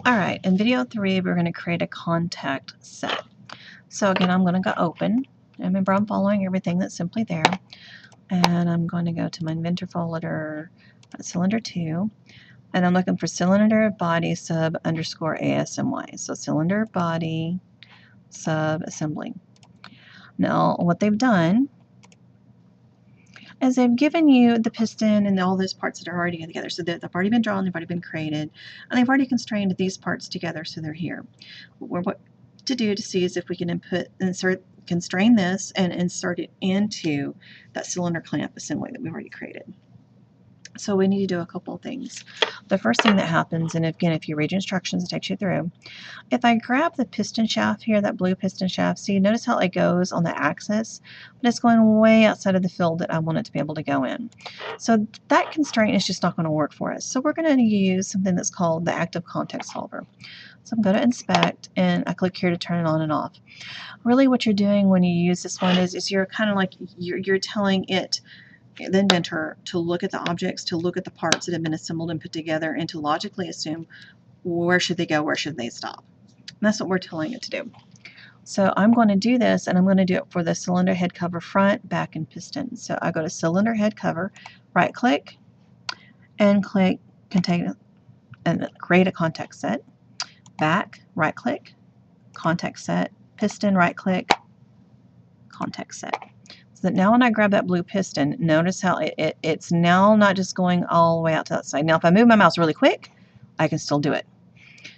All right, in video 3, we're going to create a contact set. So again, I'm going to go open. Remember, I'm following everything that's simply there. And I'm going to go to my inventor folder, cylinder 2, and I'm looking for cylinder body sub underscore ASMY. So cylinder body sub assembly. Now, what they've done is they've given you the piston and all those parts that are already together. So they've already been drawn, they've already been created, and they've already constrained these parts together, so they're here. What to do to see is if we can constrain this and insert it into that cylinder clamp assembly that we've already created. So we need to do a couple of things. The first thing that happens, and again, if you read instructions, it takes you through. If I grab the piston shaft here, that blue piston shaft, see, notice how it goes on the axis, but it's going way outside of the field that I want it to be able to go in. So that constraint is just not going to work for us. So we're going to use something that's called the active contact solver. So I'm going to inspect, and I click here to turn it on and off. Really what you're doing when you use this one is you're kind of like, you're telling it, the inventor, to look at the objects, to look at the parts that have been assembled and put together, and to logically assume where should they go, where should they stop. And that's what we're telling it to do. So I'm going to do this, and I'm going to do it for the cylinder head cover front, back, and piston. So I go to cylinder head cover, right click, and click contain and create a contact set. Back, right click, contact set, piston, right click, contact set. So that now when I grab that blue piston, notice how it's now not just going all the way out to that side. Now if I move my mouse really quick, I can still do it.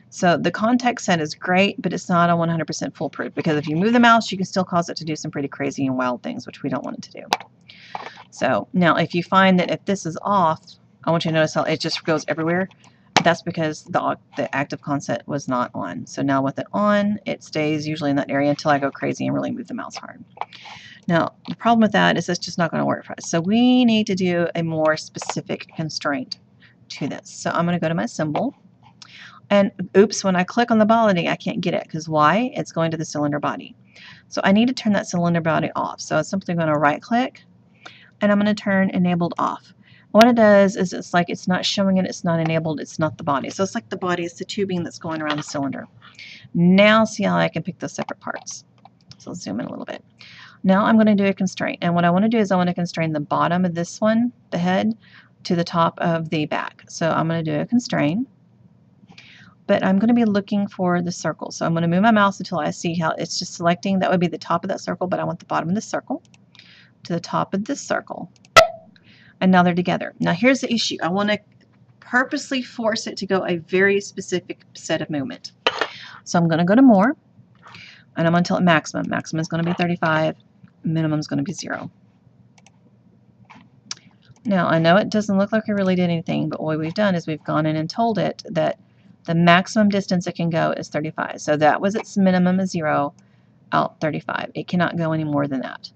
So the contact set is great, but it's not a 100% foolproof, because if you move the mouse, you can still cause it to do some pretty crazy and wild things, which we don't want it to do. So now if you find that if this is off, I want you to notice how it just goes everywhere. That's because the active contact was not on. So now with it on, it stays usually in that area until I go crazy and really move the mouse hard. Now, the problem with that is it's just not going to work for us. So we need to do a more specific constraint to this. So I'm going to go to my symbol. And oops, when I click on the body, I can't get it. Because why? It's going to the cylinder body. So I need to turn that cylinder body off. So I'm simply going to right click, and I'm going to turn enabled off. What it does is it's like it's not showing it, it's not enabled, it's not the body. So it's like the body is the tubing that's going around the cylinder. Now see how I can pick those separate parts. So let's zoom in a little bit. Now I'm going to do a constraint, and what I want to do is I want to constrain the bottom of this one, the head, to the top of the back. So I'm going to do a constraint, but I'm going to be looking for the circle. So I'm going to move my mouse until I see how it's just selecting. That would be the top of that circle, but I want the bottom of the circle to the top of this circle. And now they're together. Now here's the issue. I want to purposely force it to go a very specific set of movement. So I'm going to go to more, and I'm going to tell it maximum. Maximum is going to be 35. Minimum is going to be 0. Now I know it doesn't look like we really did anything, but what we've done is we've gone in and told it that the maximum distance it can go is 35. So that was its minimum is 0, out 35. It cannot go any more than that.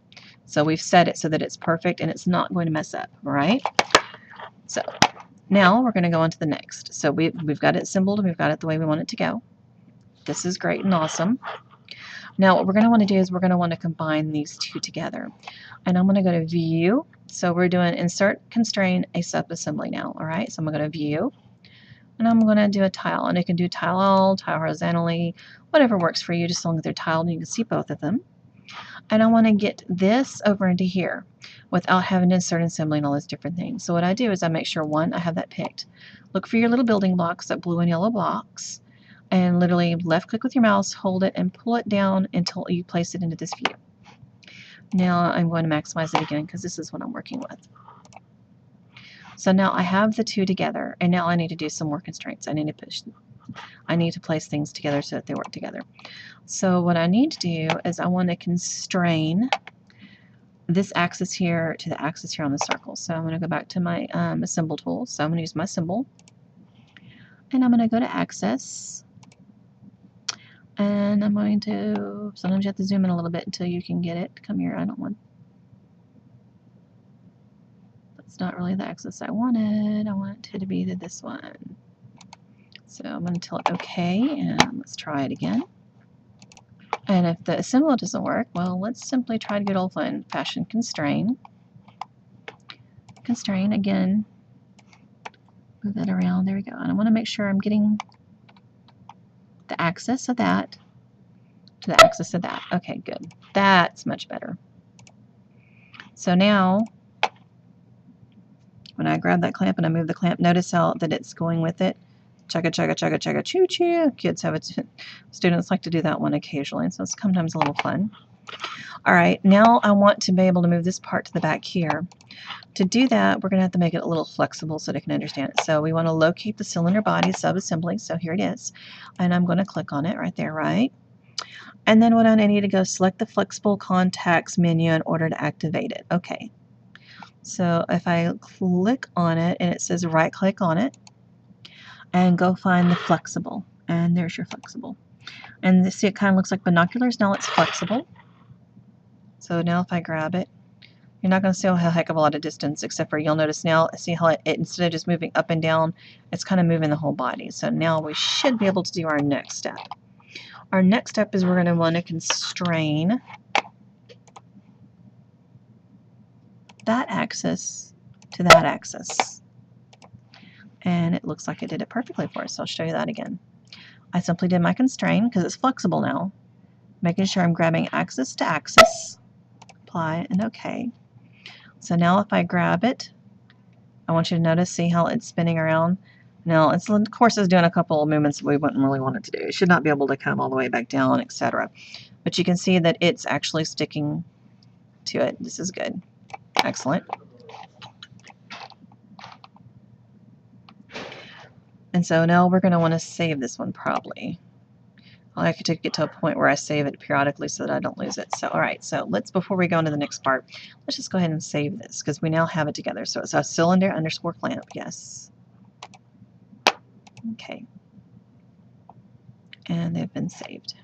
So we've set it so that it's perfect and it's not going to mess up, right? So now we're going to go on to the next. So we've got it assembled, and we've got it the way we want it to go. This is great and awesome. Now what we're going to want to do is we're going to want to combine these two together. And I'm going to go to View. So we're doing Insert, Constrain, a Subassembly now. All right, so I'm going to go to View, and I'm going to do a tile. And you can do tile all, tile horizontally, whatever works for you, just as long as they're tiled and you can see both of them. And I want to get this over into here without having to insert assembly and all those different things. So what I do is I make sure, one, I have that picked. Look for your little building blocks, that blue and yellow blocks, and literally left click with your mouse, hold it, and pull it down until you place it into this view. Now I'm going to maximize it again because this is what I'm working with. So now I have the two together, and now I need to do some more constraints. I need to place things together so that they work together. So what I need to do is I want to constrain this axis here to the axis here on the circle. So I'm going to go back to my assemble tool. So I'm going to use my symbol, and I'm going to go to Axis, and I'm going to, sometimes you have to zoom in a little bit until you can get it. Come here, I don't want, that's not really the axis I wanted. I want it to be this one. So I'm going to tell it OK, and let's try it again. And if the assemble doesn't work, well, let's simply try to good old fashioned constrain. Constrain again. Move that around. There we go. And I want to make sure I'm getting axis of that to the axis of that. Okay, good. That's much better. So now, when I grab that clamp and I move the clamp, notice how that it's going with it. Chugga, chugga, chugga, chugga, choo, choo. Kids have it. Students like to do that one occasionally, so it's sometimes a little fun. All right, now I want to be able to move this part to the back here. To do that, we're going to have to make it a little flexible so they can understand it. So we want to locate the cylinder body subassembly. So here it is. And I'm going to click on it right there, right? And then what I need to go select the flexible contacts menu in order to activate it. Okay. So if I click on it and it says right click on it and go find the flexible. And there's your flexible. And see, it kind of looks like binoculars. Now it's flexible. So now if I grab it, you're not going to see a heck of a lot of distance, except for you'll notice now, see how it instead of just moving up and down, it's kind of moving the whole body. So now we should be able to do our next step. Our next step is we're going to want to constrain that axis to that axis. And it looks like it did it perfectly for us. So I'll show you that again. I simply did my constrain because it's flexible now, making sure I'm grabbing axis to axis, apply, and OK. So now if I grab it, I want you to notice, see how it's spinning around. Now, it's, of course, it's doing a couple of movements we wouldn't really want it to do. It should not be able to come all the way back down, etc. But you can see that it's actually sticking to it. This is good. Excellent. And so now we're going to want to save this one probably. I like to get to a point where I save it periodically so that I don't lose it. So, all right, so let's, before we go into the next part, let's just go ahead and save this because we now have it together. So it's a cylinder underscore clamp, yes. Okay. And they've been saved.